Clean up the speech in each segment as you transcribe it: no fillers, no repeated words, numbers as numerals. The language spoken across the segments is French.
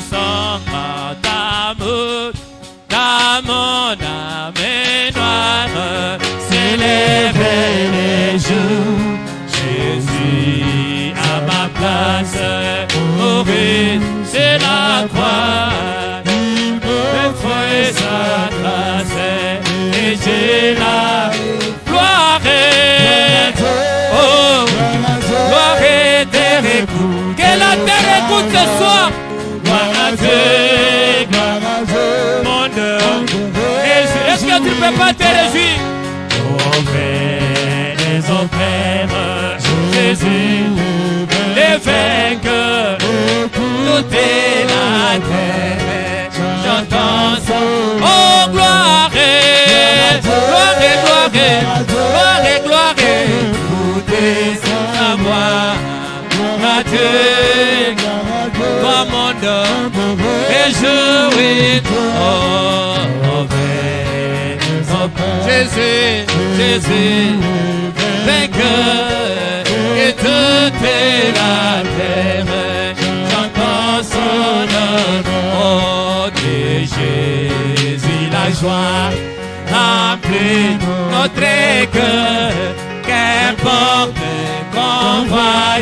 sang d'amour dans mon âme noire. S'élever les jours, Jésus à ma place, mourir c'est la croix, le feu sa trace, et j'ai la gloire, oh, gloire et terre écoute, que la terre écoute ce soir, gloire à Dieu, mon Dieu, est-ce que tu ne peux pas te réjouir? Les enfers, Jésus, les vainqueurs, tout est la terre, j'entends son, oh gloire, gloire, gloire, gloire, gloire, écoutez sa voix, à Dieu, toi mon Dieu, réjouis, oh, Jésus, Jésus, vainqueur, et toute la terre, j'entends son nom, oh de Jésus, la joie remplit notre cœur, qu'importe qu'on voie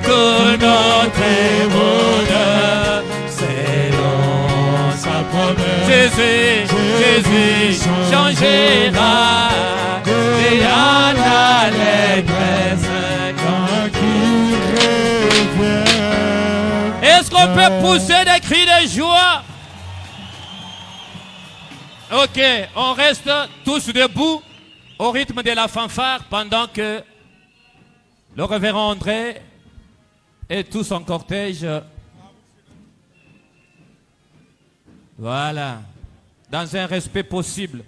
tout notre monde, c'est dans sa promesse. Jésus, Jésus changera et à la détresse quand il revient. Est-ce qu'on peut pousser des cris de joie? Ok, on reste tous debout au rythme de la fanfare pendant que le révérend André et tout son cortège, voilà, dans un respect possible.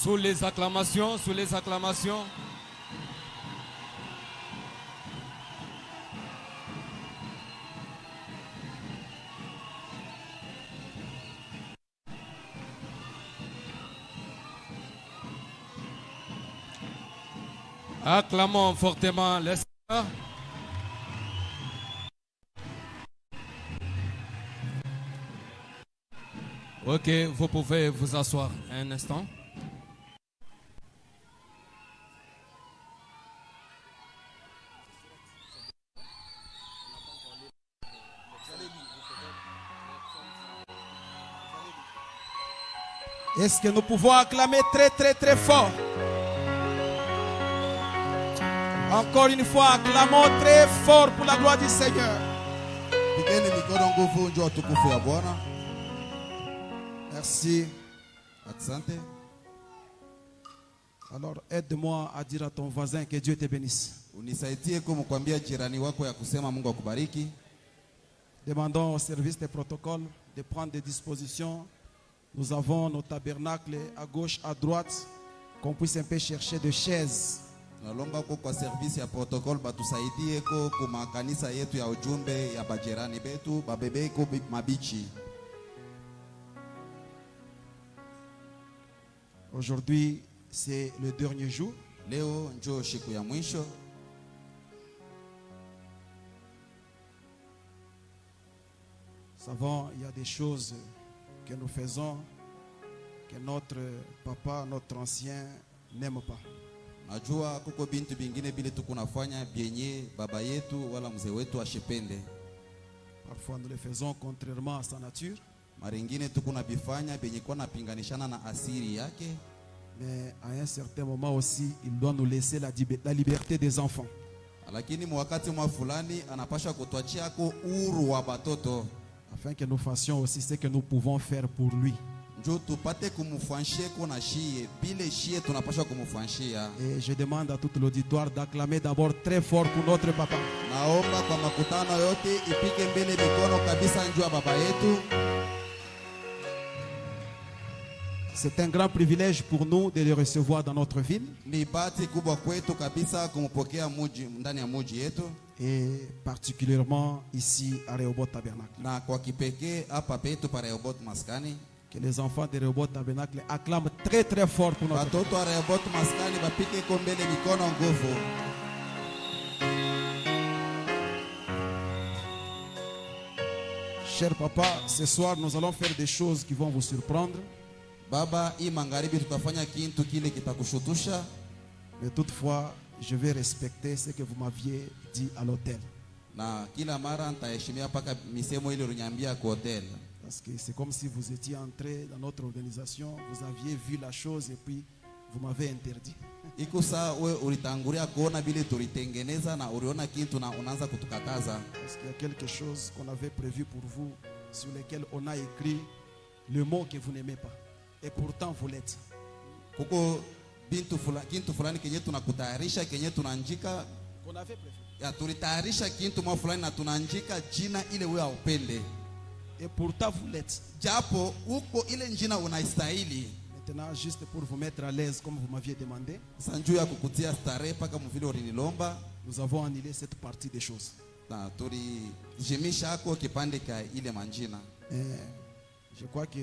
Sous les acclamations, sous les acclamations. Acclamons fortement le Seigneur. Ok, vous pouvez vous asseoir un instant. Est-ce que nous pouvons acclamer très très très fort? Encore une fois, acclamons très fort pour la gloire du Seigneur. Pigeni mikono nguvu njoo tukufu ya Bwana. Merci. Asante. Alors aide-moi à dire à ton voisin que Dieu te bénisse. Unisaidie kumkwambia jirani wako ya kusema Mungu akubariki. Demandons au service des protocoles de prendre des dispositions. Nous avons nos tabernacles à gauche, à droite, qu'on puisse un peu chercher de chaises. Nalomba kwa service ya protocol batusaidie ko kuma kanisa yetu ya ujumbe ya bajirani betu babebe ko mabichi. Aujourd'hui, c'est le dernier jour. Leo njoo siku ya mwisho. Nous savons, il y a des choses que nous faisons que notre papa, notre ancien n'aime pas. Najua kuko bintu bingine bile tukunafanya bienye baba yetu wala mzee wetu ashipende. Parfois nous le faisons contrairement à sa nature. Maringine tukuna bifanya benye kwa napinganishana na asiri yake. Mais à un certain moment aussi, il doit nous laisser la liberté des enfants. Lakini mwakati mwa fulani anapasha kutuachia ko uhuru wa batoto. Afin que nous fassions aussi ce que nous pouvons faire pour lui. Njoo tupate kumufanyia kuna shie bile shie tunapaswa kumufanyia. Et je demande à tout l'auditoire d'acclamer d'abord très fort pour notre papa. Naomba kwa makutano yote ipike mbele mikono kabisa njoo baba yetu. C'est un grand privilège pour nous de le recevoir dans notre ville. Ni bahati kubwa kwetu kabisa kumpokea ndani ya mji yetu. Et particulièrement ici à Rehoboth Tabernacle. Na kwa kipekee hapa petu pa Rehoboth Maskani. Que les enfants de Rehoboth Tabernacle acclament très très fort pour notre Batoto wa Rehoboth Maskani bapike ko mbele mikono nguvu. Cher papa, ce soir nous allons faire des choses qui vont vous surprendre. Baba, hii magharibi tutafanya kintu kile kitakushutusha. Mais toutefois, je vais respecter ce que vous m'aviez dit à l'hôtel. Na kila mara nitaheshimia paka misemo ile ulinyambia kwa hotel. Parce que c'est comme si vous étiez entré dans notre organisation, vous aviez vu la chose et puis vous m'avez interdit. Iko saa we ulitangulia kuona bile tulitengeneza na uliona kitu na unaanza kutukataza. Parce qu'il y a quelque chose qu'on avait prévu pour vous, sur lequel on a écrit le mot que vous n'aimez pas. Et pourtant vous l'êtes. Kuko kintu fulani kenye tunakutayarisha kenye tunaandika Qu'on avait prévu. ya tulitayarisha kintu mwa fulani na tunaandika jina ile wewe haupende. Et pourtant vous l'êtes. Japo uko ile jina unaistahili. Maintenant, juste pour vous mettre à l'aise comme vous m'aviez demandé, Sanjuu ya kukutia starehe paka mvile ulinilomba. nous avons annulé cette partie des choses. Na tulijimisha hako kipande ka ile manjina. Je crois que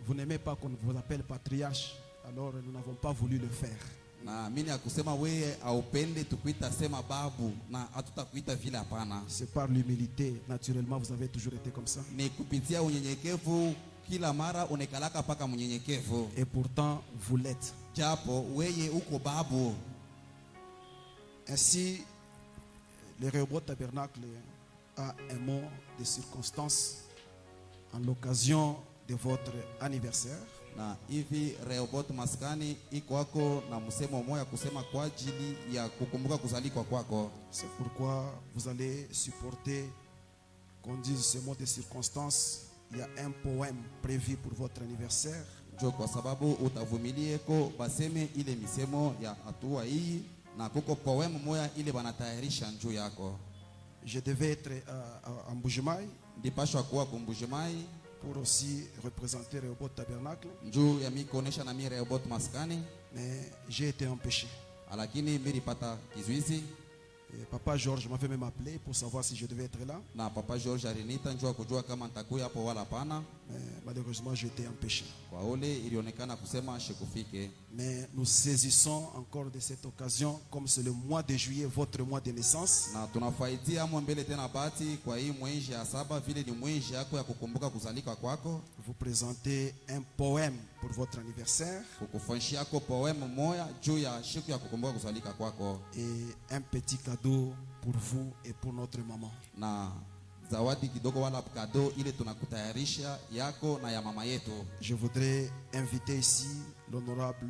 vous n'aimez pas qu'on vous appelle patriarche, alors nous n'avons pas voulu le faire. Na mimi akusema wewe haupende tukuita sema babu na hatutakuita vile hapana. C'est par l'humilité, naturellement vous avez toujours été comme ça. Ni kupitia unyenyekevu kila mara unekalaka paka mnyenyekevu. Et pourtant vous l'êtes. Japo weye uko babu. Ainsi, le Rehoboth Tabernacle a un mot de circonstance en l'occasion de votre anniversaire. Na hivi Rehoboth Maskani iko wako na msemo moja kusema kwa ajili ya kukumbuka kuzaliwa kwako. C'est pourquoi vous allez supporter qu'on dise ce mot de circonstance. Il y a un poème prévu pour votre anniversaire. Njo kwa sababu utavumilie ko baseme ile misemo ya hatua hii na kuko poem moja ile banatayarisha njoo yako. Je devais être à Mbujimai Ndipashwa kuwa kumbujimai pour aussi représenter Rehoboth Tabernacle, njuu ya mi kuonesha na mi Rehoboth maskani, mais j'ai été empêché. lakini mi nilipata kizuizi Et Papa Georges m'avait même appelé pour savoir si je devais être là, na Papa George alinita njua kujua kama nitakuya hapo wala hapana. mais malheureusement j'ai été empêché. Kwa ule ilionekana kusema shikufike, Mais nous saisissons encore de cette occasion, comme c'est le mois de juillet, votre mois de naissance, na tunafaidia amo mbele tena bati kwa hii mwezi ya saba, vile ni mwezi yako ya kukumbuka kuzalika kwako, vous présenter un poème pour votre anniversaire kukufanyia yako poemu moya juu ya siku ya kukumbuka kuzalika kwako, et un petit cadeau pour vous et pour notre maman. na zawadi kidogo wala kado ile tunakutayarisha yako na ya mama yetu. Je voudrais inviter ici l'honorable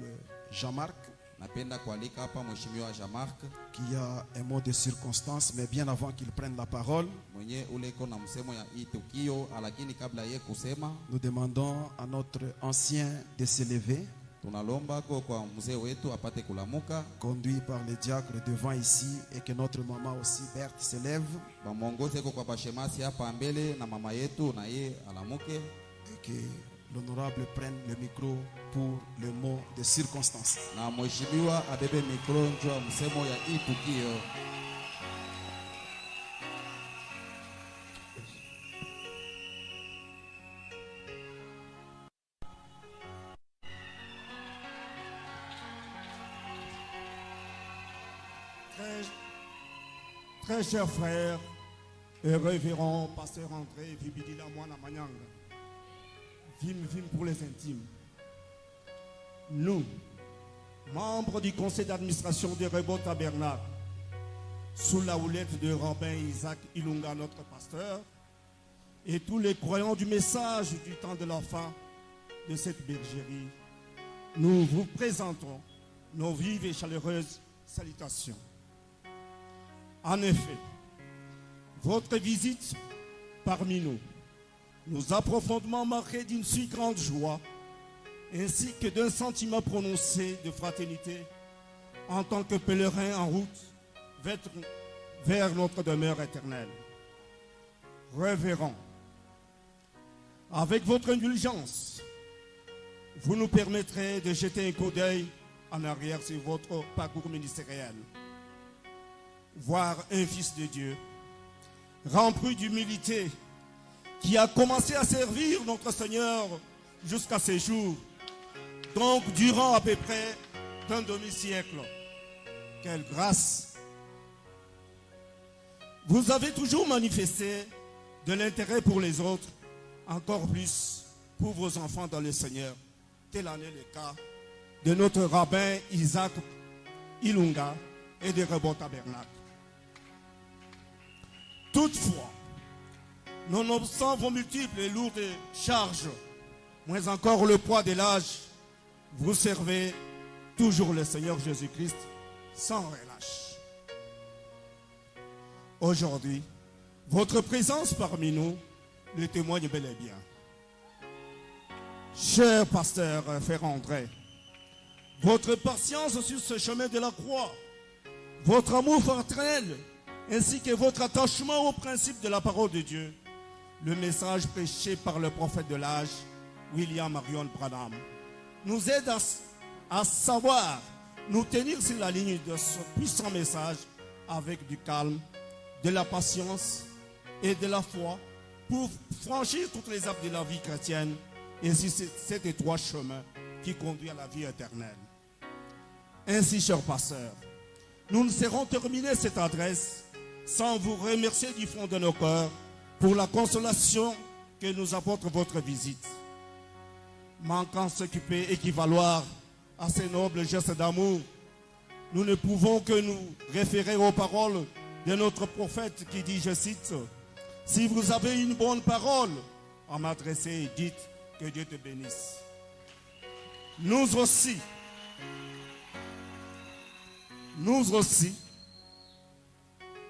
Jean-Marc, Napenda kualika hapa mheshimiwa Jean-Marc qui a un mot de circonstance, mais bien avant qu'il prenne la parole, mwenye ule iko na msemo ya hii tukio, lakini kabla ye kusema, nous demandons à notre ancien de se lever, tunalomba kwa mzee wetu apate kulamuka, conduit par le diacre devant ici, et que notre maman aussi, Berthe, se lève, bamuongoze kwa bashemasi hapa mbele na mama yetu na ye alamuke, et que l'honorable prenne le micro pour le mot de circonstance. na mheshimiwa abebe mikro njua msemo ya hii tukio. Très chers frères et révérends pasteur André Vibidila Mwana Manyanga, Vim pour les intimes. Nous, membres du conseil d'administration de Rehoboth Tabernacle, sous la houlette de rabbin Isaac Ilunga, notre pasteur, et tous les croyants du message du temps de la fin de cette bergerie, nous vous présentons nos vives et chaleureuses salutations. En effet, votre visite parmi nous nous a profondément marqué d'une si grande joie ainsi que d'un sentiment prononcé de fraternité en tant que pèlerins en route vers notre demeure éternelle. Révérend, avec votre indulgence, vous nous permettrez de jeter un coup d'œil en arrière sur votre parcours ministériel. Voir un fils de Dieu rempli d'humilité qui a commencé à servir notre Seigneur jusqu'à ses jours, donc durant à peu près d'un demi-siècle. Quelle grâce! Vous avez toujours manifesté de l'intérêt pour les autres, encore plus pour vos enfants dans le Seigneur. Tel en est le cas de notre rabbin Isaac Ilunga et de Rehoboth Tabernacle. Toutefois, nonobstant vos multiples et lourdes charges, moins encore le poids de l'âge, vous servez toujours le Seigneur Jésus-Christ sans relâche. Aujourd'hui, votre présence parmi nous le témoigne bel et bien. Cher pasteur Frère André, votre patience sur ce chemin de la croix, votre amour fraternel, ainsi que votre attachement au principe de la parole de Dieu, le message prêché par le prophète de l'âge, William Marion Branham, nous aide à savoir nous tenir sur la ligne de ce puissant message avec du calme, de la patience et de la foi pour franchir toutes les étapes de la vie chrétienne et sur cet étroit chemin qui conduit à la vie éternelle. Ainsi, cher pasteur, nous ne saurons terminer cette adresse sans vous remercier du fond de nos cœurs pour la consolation que nous apporte votre visite. Manquant ce qui peut équivaloir à ces nobles gestes d'amour, nous ne pouvons que nous référer aux paroles de notre prophète qui dit, je cite, « Si vous avez une bonne parole à m'adresser, dites que Dieu te bénisse. » Nous aussi,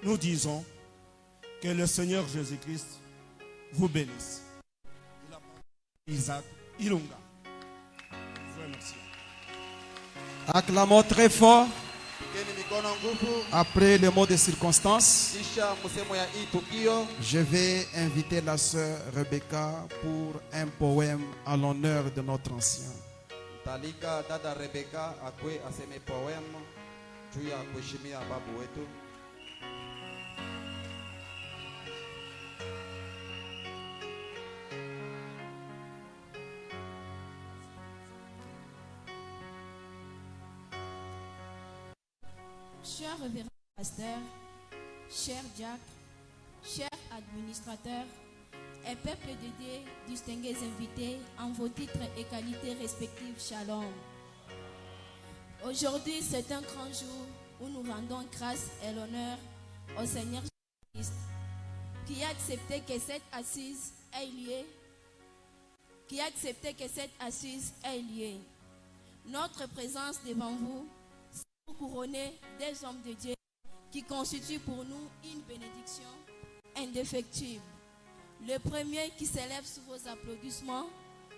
nous disons que le Seigneur Jésus-Christ vous bénisse. Isaac Ilunga. Je vous remercie. Acclamons très fort. Pigeni mikono nguvu. Après le mot de circonstance, Kisha msemo ya hii tukio je vais inviter la sœur Rebecca pour un poème à l'honneur de notre ancien. talika dada Rebeka akwe aseme poem juu ya kuheshimia babu wetu. Cher révérend pasteur, cher diacre, cher administrateur et peuple de Dieu, distingués invités en vos titres et qualités respectives, shalom. Aujourd'hui, c'est un grand jour où nous rendons grâce et l'honneur au Seigneur Jésus-Christ qui a accepté que cette assise ait lieu, Notre présence devant vous, c'est pour couronner des hommes de Dieu qui constituent pour nous une bénédiction indéfectible. Le premier qui s'élève sous vos applaudissements,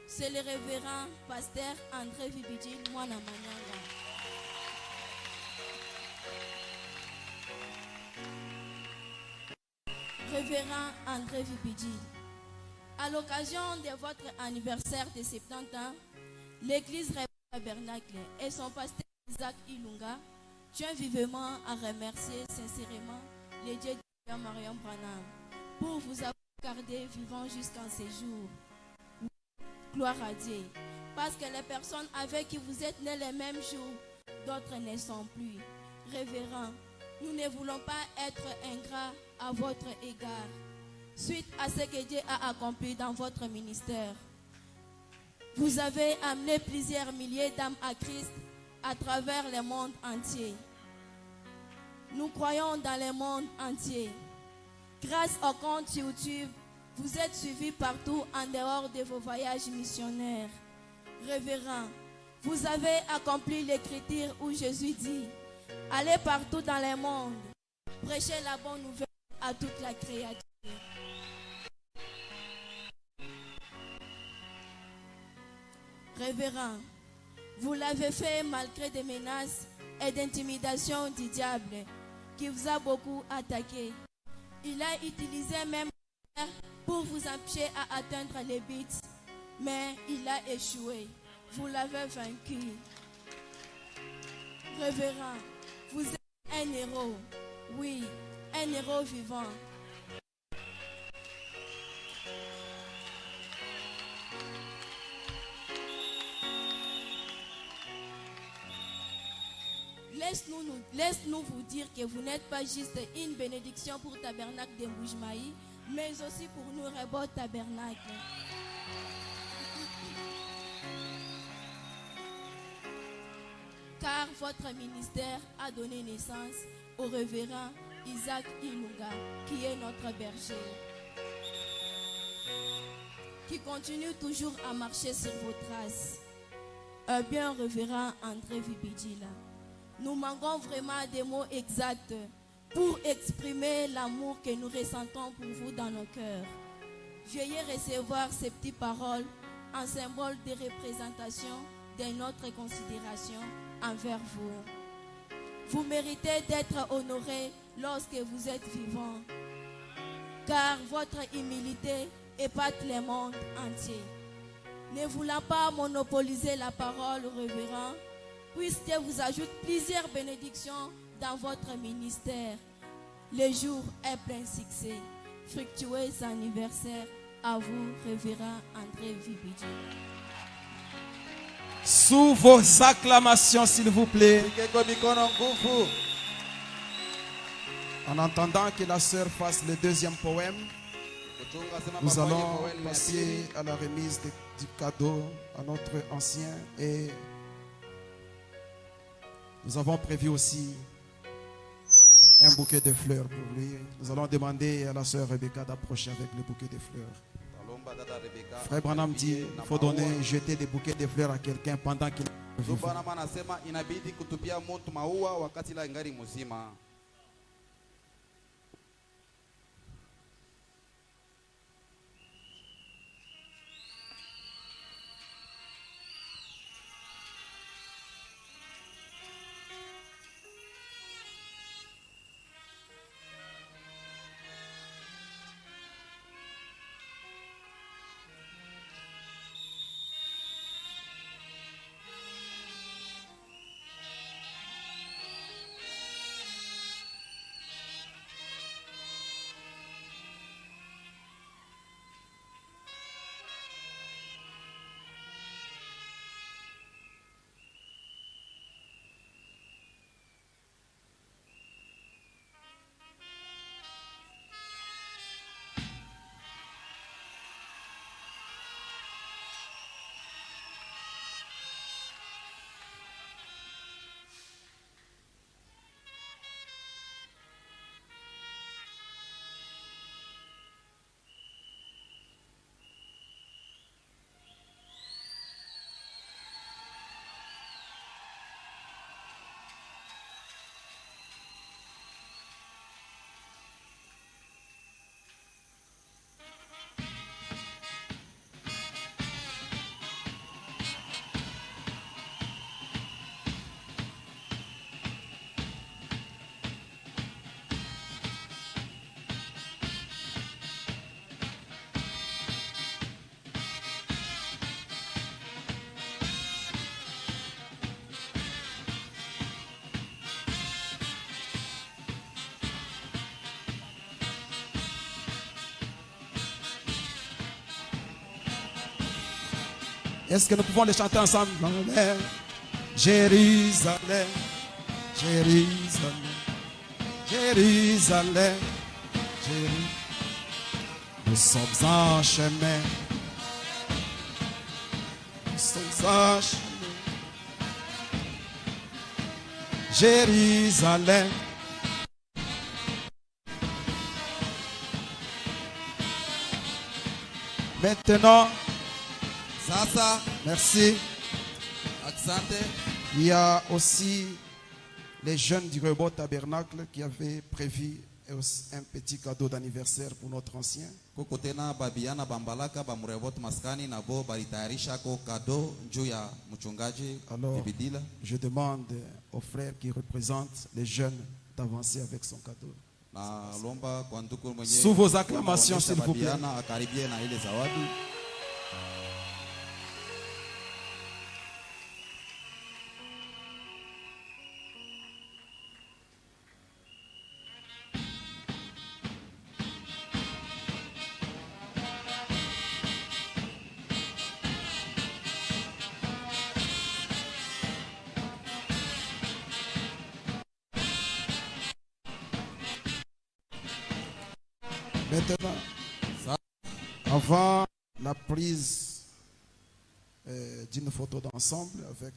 c'est le révérend pasteur André Vibidjil Mwanamanyanga. Révérend André Vibidjil, à l'occasion de votre anniversaire de 70 ans, l'église Tabernacle et son pasteur Isaac Ilunga tient vivement à remercier sincèrement le Dieu de Mariam Branham pour vous avoir gardé vivant jusqu'en ces jours. Gloire à Dieu. Parce que les personnes avec qui vous êtes nés les mêmes jours, d'autres ne sont plus. Révérend, nous ne voulons pas être ingrats à votre égard, suite à ce que Dieu a accompli dans votre ministère. Vous avez amené plusieurs milliers d'âmes à Christ à travers le monde entier. Nous croyons dans le monde entier. Grâce au compte YouTube, vous êtes suivis partout en dehors de vos voyages missionnaires. Révérend, vous avez accompli l'écriture où Jésus dit « Allez partout dans le monde, prêchez la bonne nouvelle à toute la créature. » Révérend, vous l'avez fait malgré des menaces et d'intimidations du diable qui vous a beaucoup attaqué. Il a utilisé même pour vous empêcher à atteindre les buts, mais il a échoué. Vous l'avez vaincu. Révérend, vous êtes un héros. Oui, un héros vivant. Laisse-nous vous dire que vous n'êtes pas juste une bénédiction pour Tabernacle de Mboujmaï, mais aussi pour nous, Rebot Tabernacle. Car votre ministère a donné naissance au révérend Isaac Ilunga, qui est notre berger, qui continue toujours à marcher sur vos traces. Un bien révérend André Vibidjil. Nous manquons vraiment des mots exacts pour exprimer l'amour que nous ressentons pour vous dans nos cœurs. Veuillez recevoir ces petites paroles en symbole de représentation de notre considération envers vous. Vous méritez d'être honoré lorsque vous êtes vivant, car votre humilité épate le monde entier. Ne voulant pas monopoliser la parole, révérend, puisque vous ajoute plusieurs bénédictions dans votre ministère. Le jour est plein de succès. Fructueux anniversaire à vous, révérend André Vibidjil. Sous vos acclamations, s'il vous plaît. En attendant que la sœur fasse le deuxième poème, nous allons passer à la remise du cadeau à notre ancien et nous avons prévu aussi un bouquet de fleurs pour lui. Nous allons demander à la sœur Rebecca d'approcher avec le bouquet de fleurs. Frère Branham dit il faut jeter des bouquets de fleurs à quelqu'un pendant qu'il est vivant. Est-ce que nous pouvons les chanter ensemble? Jérusalem, Jérusalem, Jérusalem, Jérusalem. Nous sommes en chemin. Nous sommes en chemin. Jérusalem. Maintenant, Sasa, merci. asante. Il y a aussi les jeunes du Rebot Tabernacle qui avaient prévu un petit cadeau d'anniversaire pour notre ancien. Kuko tena babiana bambalaka bamurevot maskani na bo balitayarisha ko kado juu ya mchungaji Alors, Bibidila. je demande aux frères qui représentent les jeunes d'avancer avec son cadeau. Na lomba kwa ndugu mwenye Sous vos acclamations, s'il vous plaît. babiana akaribie na ile zawadi. Maintenant, avant la prise d'une photo d'ensemble avec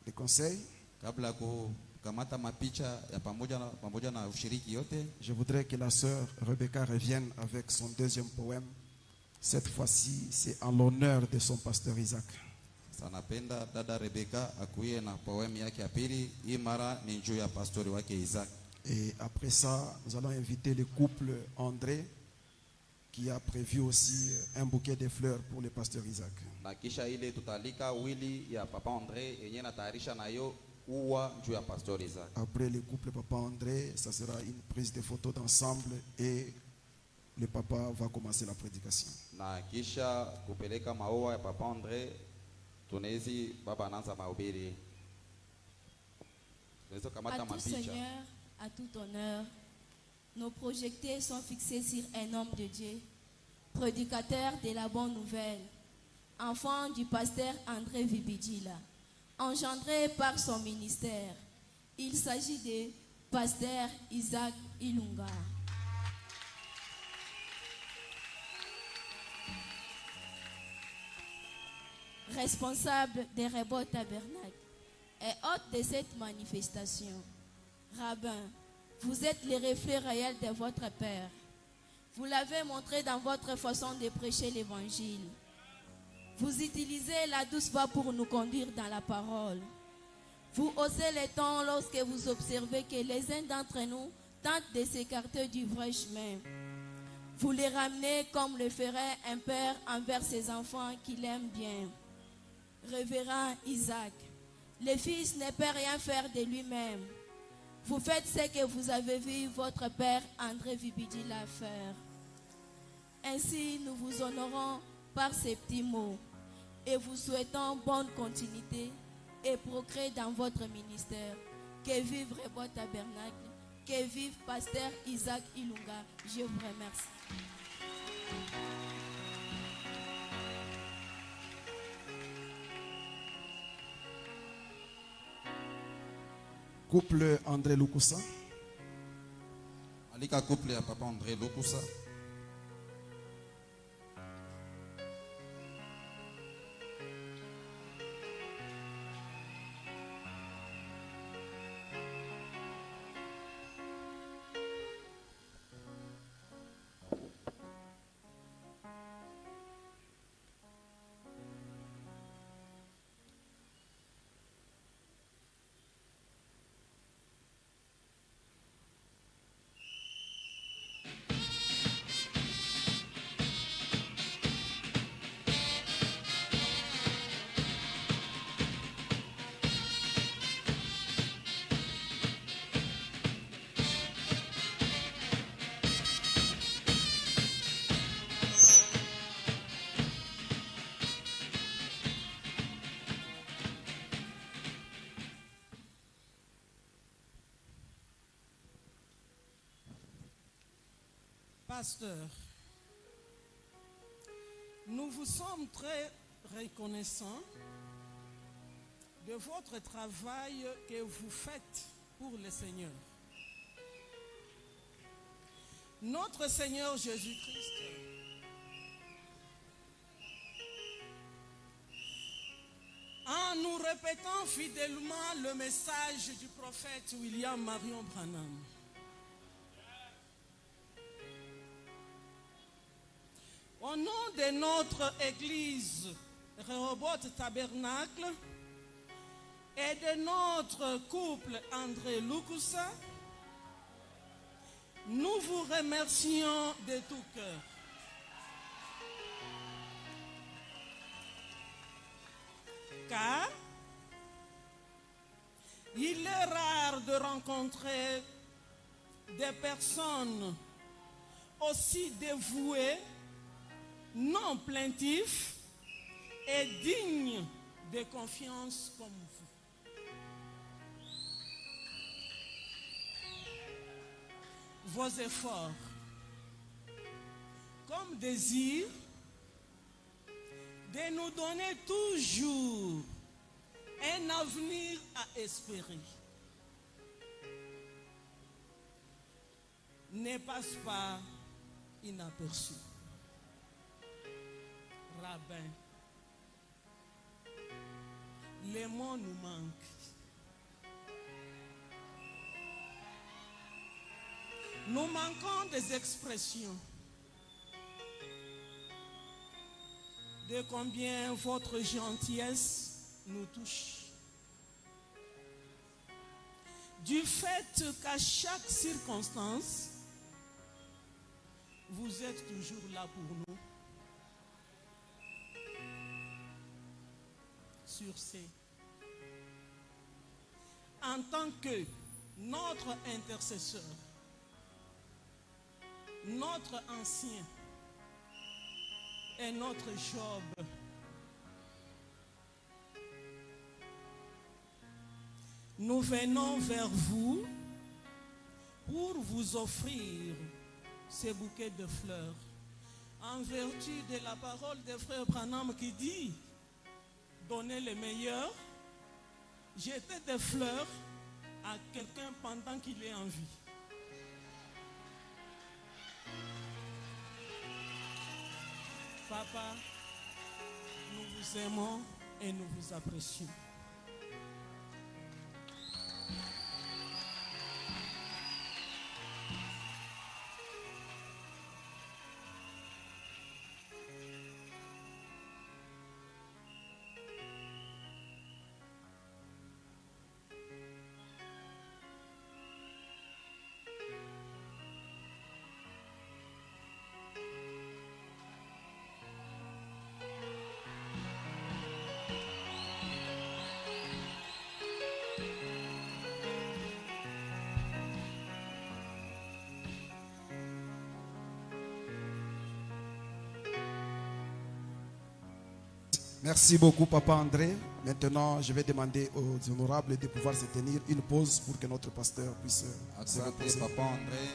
les conseils, Kabla ya kukamata mapicha ya pamoja na ushiriki yote, je voudrais que la sœur Rebecca revienne avec son deuxième poème. Cette fois-ci, c'est en l'honneur de son pasteur Isaac. sanapenda dada Rebecca akuye na poem yake ya pili. Hii mara ni juu ya pastori wake Isaac. Et après ça, nous allons inviter le couple André qui a prévu aussi un bouquet de fleurs pour le pasteur Isaac. Na kisha ile tutalika wili ya papa Andre yenye natayarisha nayo uwa juu ya pastori Isaac. Après le couple Papa André, ça sera une prise de photos d'ensemble et le papa va commencer la prédication. Na kisha kupeleka maua ya papa Andre, tunezi baba anaanza mahubiri. Tunaweza À kamata tout mapicha. Seigneur, à tout honneur, nos projectés sont fixés sur un homme de Dieu, prédicateur de la bonne nouvelle, enfant du pasteur André Vibidila, engendré par son ministère. Il s'agit de pasteur Isaac Ilunga. Responsable des Rebot Tabernacle et hôte de cette manifestation. Rabbin, vous êtes le reflet réel de votre Père. Vous l'avez montré dans votre façon de prêcher l'évangile. Vous utilisez la douce voix pour nous conduire dans la parole. Vous haussez les tons lorsque vous observez que les uns d'entre nous tentent de s'écarter du vrai chemin. Vous les ramenez comme le ferait un père envers ses enfants qu'il aime bien. Révérend Isaac, le fils ne peut rien faire de lui-même. Vous faites ce que vous avez vu votre père André Vibidila faire. Ainsi, nous vous honorons par ces petits mots et vous souhaitons bonne continuité et progrès dans votre ministère. Que vive Rebot Tabernacle, que vive pasteur Isaac Ilunga. Je vous remercie. Couple André Lukusa. Alika couple ya papa Andre Lokusa. Pasteur, nous vous sommes très reconnaissant de votre travail que vous faites pour le Seigneur. Notre Seigneur Jésus-Christ en nous répétant fidèlement le message du prophète William Marion Branham. Au nom de notre Église Rehoboth Tabernacle et de notre couple André Lukusa, nous vous remercions de tout cœur. Car il est rare de rencontrer des personnes aussi dévouées, non plaintifs et dignes de confiance comme vous. Vos efforts, comme désir de nous donner toujours un avenir à espérer, ne passe pas inaperçu. Rabbin, les mots nous manquent. Nous manquons des expressions. De combien votre gentillesse nous touche. Du fait qu'à chaque circonstance, vous êtes toujours là pour nous. Sur ce, en tant que notre intercesseur, notre ancien et notre Job, nous venons vers vous pour vous offrir ces bouquets de fleurs en vertu de la parole de frère Branham qui dit: donnez le meilleur, jetez des fleurs à quelqu'un pendant qu'il est en vie. Papa, nous vous aimons et nous vous apprécions. Merci beaucoup, Papa André. Maintenant, je vais demander aux honorables de pouvoir se tenir une pause pour que notre pasteur puisse se reposer.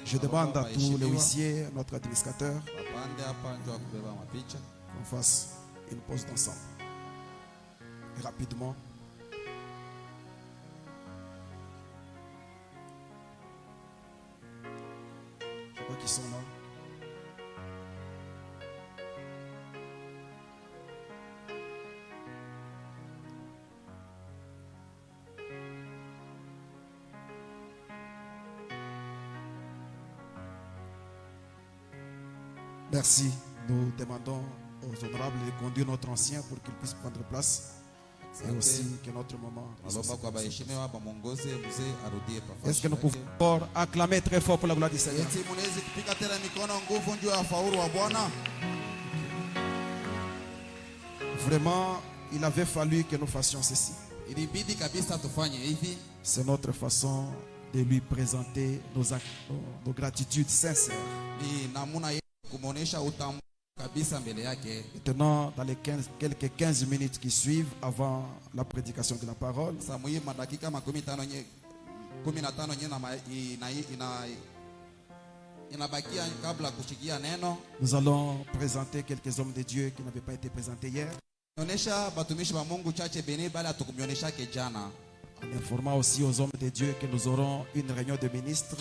Je demande à tous les huissiers, à notre administrateur, qu'on fasse une pause d'ensemble. Et rapidement. Je crois qu'ils sont là. Merci. Nous demandons aux honorables de conduire notre ancien pour qu'il puisse prendre place. Et aussi que notre moment. Est-ce que nous pouvons encore acclamer très fort pour la gloire du Seigneur? Vraiment, il avait fallu que nous fassions ceci. C'est notre façon de lui présenter nos gratitudes sincères. Maintenant, dans les quelques 15 minutes qui suivent avant la prédication de la parole, nous allons présenter quelques hommes de Dieu qui n'avaient pas été présentés hier. Onyesha batumishi wa Mungu chache bene bala tukumyonesha kejana. En informant aussi aux hommes de Dieu que nous aurons une réunion de ministres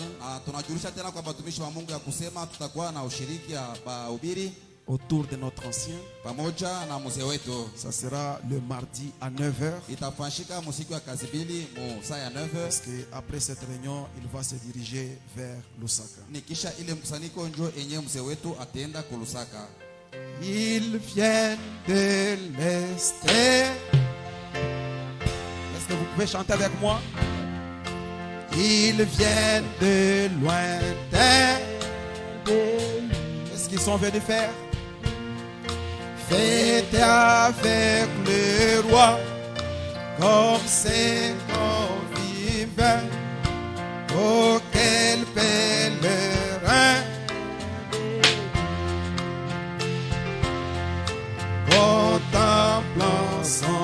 Tunajulisha tena kwa batumishi wa Mungu ya kusema tutakuwa na ushiriki ya bahubiri autour de notre ancien. pamoja na mzee wetu. Ça sera le mardi à 9h. Itafanyika musiku ya kazibili mu saa ya 9h. Parce qu'après cette réunion, il va se diriger vers Lusaka. Nikisha ile mkusanyiko njo enye mzee wetu ataenda ku Lusaka. Ils viennent de l'Est. Est-ce que vous pouvez chanter avec moi? Ils viennent de lointain. Qu'est-ce qu'ils sont venus faire? Fêter avec le roi comme ses convives. Oh, quel pèlerin! Contemplant son